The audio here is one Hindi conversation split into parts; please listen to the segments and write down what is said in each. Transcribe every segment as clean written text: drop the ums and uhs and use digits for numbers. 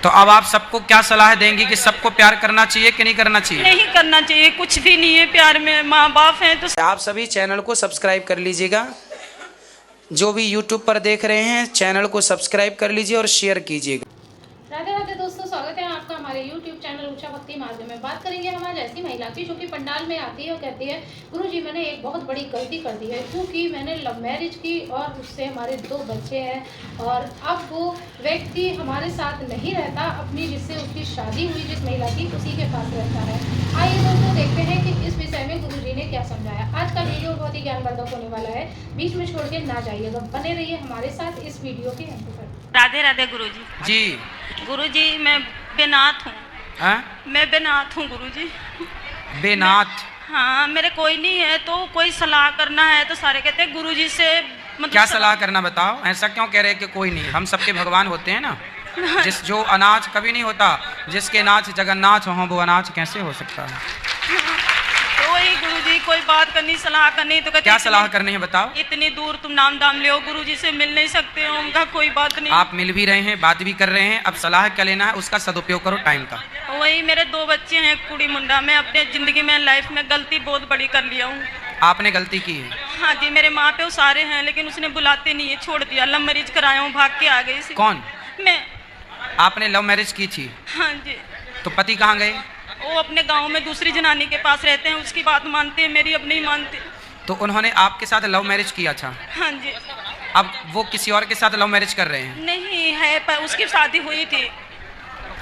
तो अब आप सबको क्या सलाह देंगी कि सबको प्यार करना चाहिए कि नहीं करना चाहिए? नहीं करना चाहिए, कुछ भी नहीं है प्यार में। माँ बाप हैं तो आप सभी चैनल को सब्सक्राइब कर लीजिएगा। जो भी यूट्यूब पर देख रहे हैं चैनल को सब्सक्राइब कर लीजिए और शेयर कीजिएगा। राधे राधे दोस्तों, स्वागत है आपका हमारे YouTube चैनल ऊषा भक्ति मार्ग में। बात करेंगे हमारे ऐसी महिला की जो कि पंडाल में आती है और कहती है, गुरुजी मैंने एक बहुत बड़ी गलती कर दी है, क्योंकि मैंने लव मैरिज की और उससे हमारे 2 बच्चे हैं और अब वो व्यक्ति हमारे साथ नहीं रहता, अपनी जिससे उसकी शादी हुई जिस महिला की उसी के पास रहता है। आइए दोस्तों देखते हैं कि इस विषय में गुरुजी ने क्या समझाया। आज का वीडियो बहुत ही ज्ञानवर्धक होने वाला है, बीच में छोड़ के ना जाइएगा, बने रहिए हमारे साथ इस वीडियो के अंत तक। राधे राधे गुरुजी। जी गुरुजी मैं बेनाथ हूँ। मैं बेनाथ हूँ गुरुजी। बेनाथ? हाँ, मेरे कोई नहीं है तो कोई सलाह करना है तो सारे कहते हैं गुरुजी से। मतलब क्या सलाह करना बताओ? ऐसा क्यों कह रहे हैं कि कोई नहीं? हम सबके भगवान होते हैं ना। जो अनाथ कभी नहीं होता, जिसके नाथ जगन्नाथ हो वो अनाथ कैसे हो सकता है? तो वही गुरुजी कोई बात करनी, सलाह करनी तो कहते क्या सलाह करनी है बताओ? इतनी दूर तुम नाम दाम ले, गुरुजी से मिल नहीं सकते हो। उनका कोई बात नहीं। आप मिल भी रहे हैं, बात भी कर रहे हैं, अब सलाह क्या लेना है उसका सदुपयोग करो टाइम का। वही मेरे 2 बच्चे हैं, कुड़ी मुंडा। मैं अपने जिंदगी में लाइफ में गलती बहुत बड़ी कर लिया हूँ। आपने गलती की है? हाँ जी, मेरे माँ पे वो सारे हैं लेकिन उसने बुलाते नहीं है, छोड़ दिया। लव मैरिज कराया हूँ, भाग के आ गई। कौन? मैं। आपने लव मैरिज की थी? हाँ जी। तो पति कहाँ गए? वो अपने गांव में दूसरी जनानी के पास रहते हैं, उसकी बात मानते हैं, मेरी अब नहीं मानते। तो उन्होंने आपके साथ लव मैरिज किया था? हाँ जी। अब वो किसी और के साथ लव मैरिज कर रहे हैं? नहीं है, पर उसकी शादी हुई थी।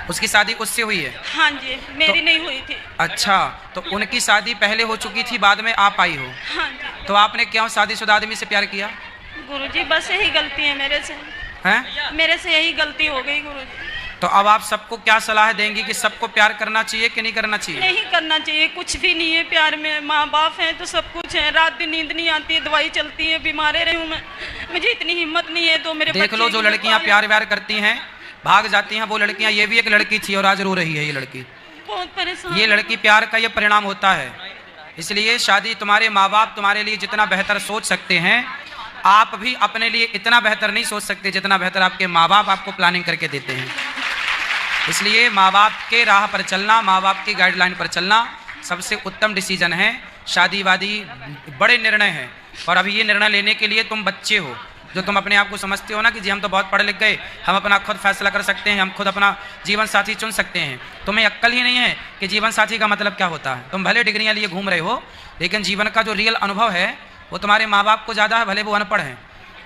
उसकी शादी उससे हुई है? हाँ जी, मेरी नहीं हुई थी। अच्छा, तो उनकी शादी पहले हो चुकी थी, बाद में आप आई हो? हाँ जी। तो आपने क्यों शादीशुदा आदमी से प्यार किया? गुरुजी बस यही गलती है मेरे से। हैं? मेरे से यही गलती हो गई गुरुजी। तो अब आप सबको क्या सलाह देंगी कि सबको प्यार करना चाहिए कि नहीं करना चाहिए? नहीं करना चाहिए, कुछ भी नहीं है प्यार में। माँ बाप हैं तो सब कुछ है। रात दिन नींद नहीं आती है, दवाई चलती है, बीमारे रही हूँ मैं। मुझे इतनी हिम्मत नहीं है तो मेरे देख लो, जो लड़कियां प्यार व्यार करती हैं भाग जाती हैं वो लड़कियां। ये भी एक लड़की थी और आज रो रही है ये लड़की। बहुत परेशान। ये लड़की प्यार का ये परिणाम होता है। इसलिए शादी, तुम्हारे माँ बाप तुम्हारे लिए जितना बेहतर सोच सकते हैं, आप भी अपने लिए इतना बेहतर नहीं सोच सकते जितना बेहतर आपके माँ बाप आपको प्लानिंग करके देते हैं। इसलिए माँ बाप के राह पर चलना, माँ बाप की गाइडलाइन पर चलना सबसे उत्तम डिसीजन है। शादी वादी बड़े निर्णय हैं और अभी ये निर्णय लेने के लिए तुम बच्चे हो, जो तुम अपने आप को समझते हो ना कि जी हम तो बहुत पढ़े लिख गए, हम अपना खुद फैसला कर सकते हैं, हम खुद अपना जीवन साथी चुन सकते हैं। तुम्हें अक्ल ही नहीं है कि जीवन साथी का मतलब क्या होता है। तुम भले डिग्रियाँ लिए घूम रहे हो, लेकिन जीवन का जो रियल अनुभव है वो तुम्हारे माँ बाप को ज़्यादा है, भले वो अनपढ़ हैं,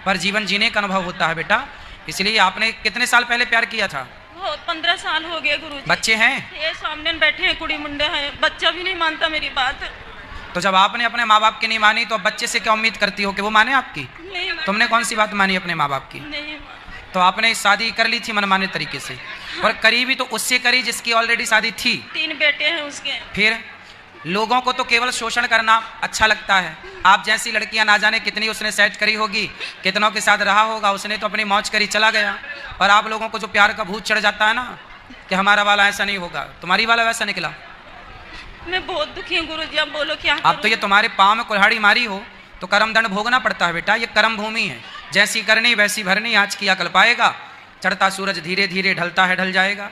पर जीवन जीने का अनुभव होता है बेटा। इसलिए आपने कितने साल पहले प्यार किया था? 15 साल हो गए गुरुजी। बच्चे हैं? ये सामने बैठे हैं, कुड़ी मुंडे हैं, बच्चा भी नहीं मानता मेरी बात। तो जब आपने अपने माँ बाप की नहीं मानी तो अब बच्चे से क्या उम्मीद करती हो कि वो माने आपकी? नहीं। तुमने कौन सी बात मानी अपने माँ बाप की? नहीं। तो आपने शादी कर ली थी मनमाने तरीके से। और करी भी तो उससे करी जिसकी ऑलरेडी शादी थी। 3 बेटे हैं उसके। फिर लोगों को तो केवल शोषण करना अच्छा लगता है। आप जैसी लड़कियां ना जाने कितनी उसने सेट करी होगी, कितनों के साथ रहा होगा, उसने तो अपनी मौज करी चला गया। और आप लोगों को जो प्यार का भूत चढ़ जाता है ना कि हमारा वाला ऐसा नहीं होगा, तुम्हारी वाला वैसा निकला। मैं बहुत दुखी हूँ गुरुजी, अब बोलो क्या अब तो ये तुम्हारे पाँव में कुल्हाड़ी मारी हो तो कर्म दंड भोगना पड़ता है बेटा। ये कर्म भूमि है, जैसी करनी वैसी भरनी, आज किया कल पाएगा। चढ़ता सूरज धीरे धीरे ढलता है, ढल जाएगा।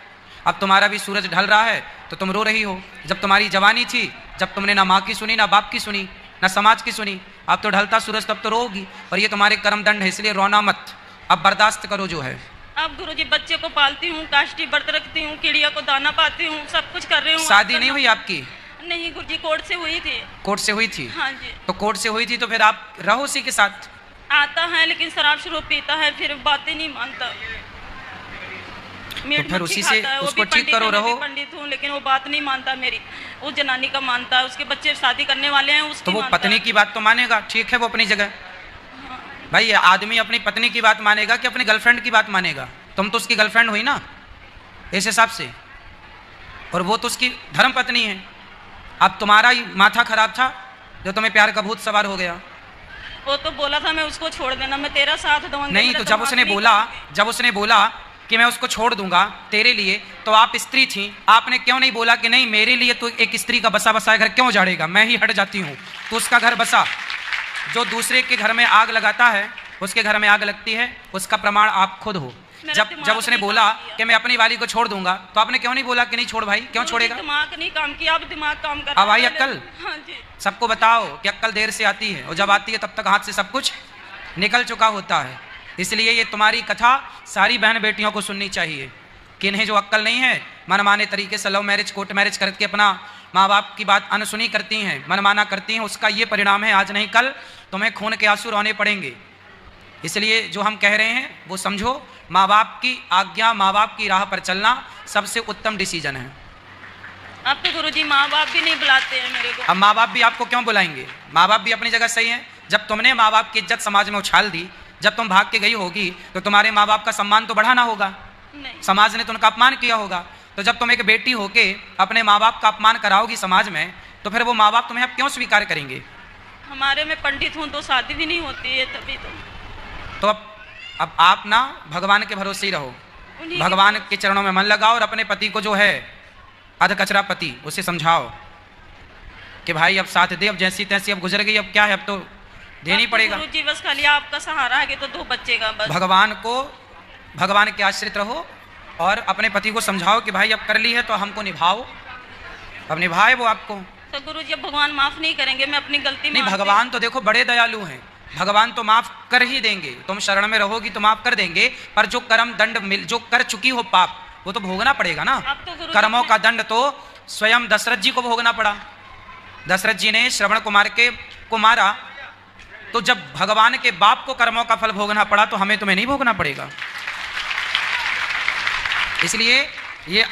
अब तुम्हारा भी सूरज ढल रहा है तो तुम रो रही हो। जब तुम्हारी जवानी थी, जब तुमने ना माँ की सुनी, ना बाप की सुनी, ना समाज की सुनी, अब तो ढलता सूरज, तब तो रोगी। और ये तुम्हारे कर्म दंड है, इसलिए रोना मत, अब बर्दाश्त करो जो है। अब गुरुजी बच्चे को पालती हूँ, काष्टी व्रत रखती हूँ, चिड़िया को दाना पाती हूँ, सब कुछ कर रही हूँ। शादी नहीं हुई आपकी? नहीं गुरुजी, कोर्ट से हुई थी। कोर्ट से हुई थी? हाँ जी। तो कोर्ट से हुई थी तो फिर आप रहो उसी के साथ। आता है लेकिन शराब शरूब पीता है, फिर बातें नहीं मानता। तो फिर उसी से उसको ठीक करो, रहो। पंडित हूँ लेकिन वो बात नहीं मानता मेरी। उस जनानी का मानता है, उसके बच्चे शादी करने वाले हैं उसकी। तो वो पत्नी की बात तो मानेगा, ठीक है, वो अपनी जगह। भाई ये आदमी अपनी पत्नी की बात मानेगा कि अपनी गर्लफ्रेंड की बात मानेगा? तुम तो उसकी गर्लफ्रेंड हुई ना इस हिसाब से, और वो तो उसकी धर्म पत्नी है। अब तुम्हारा ही माथा खराब था जो तुम्हें प्यार का भूत सवार हो गया। वो तो बोला था मैं उसको छोड़ देना, मैं तेरा साथ दूंगा। नहीं, तो जब उसने बोला कि मैं उसको छोड़ दूंगा तेरे लिए, तो आप स्त्री थी, आपने क्यों नहीं बोला कि नहीं मेरे लिए तो एक स्त्री का बसा बसाया घर क्यों उजाड़ेगा, मैं ही हट जाती हूँ। तो उसका घर बसा। जो दूसरे के घर में आग लगाता है उसके घर में आग लगती है, उसका प्रमाण आप खुद हो। मेरा जब दिमाग जब उसने नहीं बोला काम किया। कि मैं अपनी वाली को छोड़ दूंगा, तो आपने क्यों नहीं बोला कि नहीं छोड़ भाई, क्यों गुरुजी, छोड़ेगा? दिमाग नहीं काम किया, अब दिमाग काम कर अब आई रहा है। अक्ल? हाँ जी। सबको बताओ कि अक्ल देर से आती है, और जब आती है तब तक हाथ से सब कुछ निकल चुका होता है। इसलिए ये तुम्हारी कथा सारी बहन बेटियों को सुननी चाहिए कि इन्हें जो अक्ल नहीं है, मनमाने तरीके से लव मैरिज कोर्ट मैरिज करके अपना माँ बाप की बात अनसुनी करती हैं, मनमाना करती हैं, उसका ये परिणाम है आज नहीं कल तुम्हें खून के आंसू रोने पड़ेंगे। इसलिए जो हम कह रहे हैं वो समझो, माँ बाप की आज्ञा, माँ बाप की राह पर चलना सबसे उत्तम डिसीजन है। अब तो गुरुजी माँ बाप भी नहीं बुलाते हैं मेरे को। अब माँ बाप भी आपको क्यों बुलाएंगे? माँ बाप भी अपनी जगह सही है। जब तुमने माँ बाप की इज्जत समाज में उछाल दी, जब तुम भाग के गई होगी, तो तुम्हारे माँ बाप का सम्मान तो बढ़ाना होगा, नहीं, समाज ने तो उनका अपमान किया होगा। तो जब तुम एक बेटी होके अपने माँ बाप का अपमान कराओगी समाज में, तो फिर वो माँ बाप तुम्हें अब क्यों स्वीकार करेंगे? हमारे में पंडित हूँ तो शादी भी नहीं होती है, तभी तो अब आप ना भगवान के भरोसे ही रहो, उन्हीं भगवान के चरणों में मन लगाओ, और अपने पति को जो है अध कचरा पति, उसे समझाओ कि भाई अब साथ दे, अब जैसी तैसी अब गुजर गई, अब क्या है, अब तो देनी पड़ेगा। गुरुजी बस खाली आपका सहारा है तो 2 बच्चे का बस। भगवान के आश्रित रहो, और अपने पति को समझाओ कि भाई अब कर ली है तो हमको निभाओ, अब निभाए वो आपको। तो गुरुजी अब भगवान माफ नहीं करेंगे? मैं अपनी गलती नहीं, मानती भगवान तो देखो बड़े दयालु हैं, भगवान तो माफ कर ही देंगे, तुम शरण में रहोगी तो माफ कर देंगे, पर जो कर्म दंड जो कर चुकी हो पाप, वो तो भोगना पड़ेगा ना। अब तो गुरुजी कर्मों का दंड तो स्वयं दशरथ जी को भोगना पड़ा। दशरथ जी ने श्रवण कुमार को मारा, तो जब भगवान के बाप को कर्मों का फल भोगना पड़ा, तो हमें तुम्हें नहीं भोगना पड़ेगा। इसलिए ये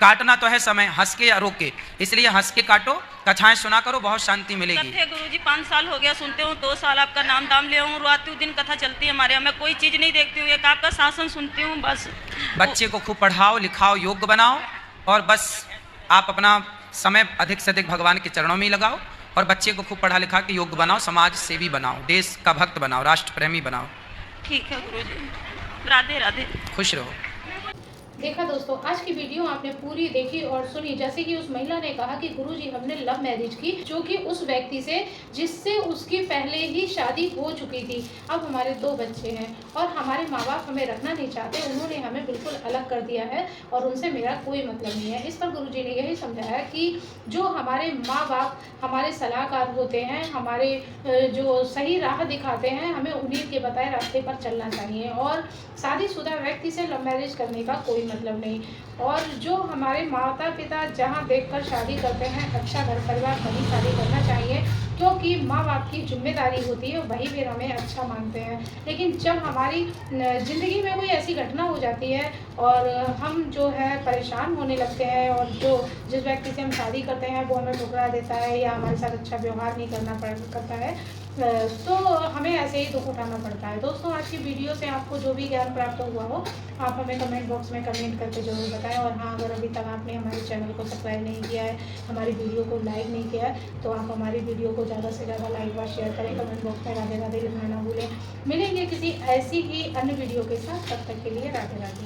काटना तो है समय, हंस के या रोक के, इसलिए हंस के काटो, कथाएं सुना करो, बहुत शांति मिलेगी। कथे गुरुजी 5 साल हो गया सुनते हूँ, 2 साल आपका नाम दाम ले हूँ, आती हूँ, दिन कथा चलती है हमारे यहाँ, मैं कोई चीज़ नहीं देखती हूँ, एक आपका शासन सुनती हूँ बस। बच्चे को खूब पढ़ाओ लिखाओ, योग्य बनाओ, और बस आप अपना समय अधिक से अधिक भगवान के चरणों में ही लगाओ, और बच्चे को खूब पढ़ा लिखा के योग्य बनाओ, समाज सेवी बनाओ, देश का भक्त बनाओ, राष्ट्र प्रेमी बनाओ। ठीक है गुरुजी, राधे राधे। खुश रहो। देखा दोस्तों, आज की वीडियो आपने पूरी देखी और सुनी। जैसे कि उस महिला ने कहा कि गुरुजी हमने लव मैरिज की, जो कि उस व्यक्ति से जिससे उसकी पहले ही शादी हो चुकी थी। अब हमारे 2 बच्चे हैं और हमारे माँ बाप हमें रखना नहीं चाहते, उन्होंने हमें बिल्कुल अलग कर दिया है और उनसे मेरा कोई मतलब नहीं है। इस पर गुरुजी ने यही समझाया कि जो हमारे माँ बाप हमारे सलाहकार होते हैं, हमारे जो सही राह दिखाते हैं, हमें उन्हीं के बताए रास्ते पर चलना चाहिए, और शादीशुदा व्यक्ति से लव मैरिज करने का कोई मतलब नहीं। और जो हमारे माता पिता जहाँ देखकर शादी करते हैं, अच्छा घर परिवार वहीं शादी करना चाहिए, क्योंकि माँ बाप की जिम्मेदारी होती है, वही फिर हमें अच्छा मानते हैं। लेकिन जब हमारी ज़िंदगी में कोई ऐसी घटना हो जाती है और हम जो है परेशान होने लगते हैं, और जो जिस व्यक्ति से हम शादी करते हैं वो हमें ठुकरा देता है या हमारे साथ अच्छा व्यवहार नहीं करता है, तो हमें ऐसे ही दुख उठाना पड़ता है। दोस्तों, आज की वीडियो से आपको जो भी ज्ञान प्राप्त हुआ हो, आप हमें कमेंट बॉक्स में कमेंट करके जरूर बताएं। और हाँ, अगर अभी तक आपने हमारे चैनल को सब्सक्राइब नहीं किया है, हमारी वीडियो को लाइक नहीं किया है, तो आप हमारी वीडियो को ज़्यादा से ज़्यादा लाइक व शेयर करें। कमेंट बॉक्स में राधे राधे लिखना ना भूलें। मिलेंगे किसी ऐसी ही अन्य वीडियो के साथ, तब तक के लिए राधे राधे।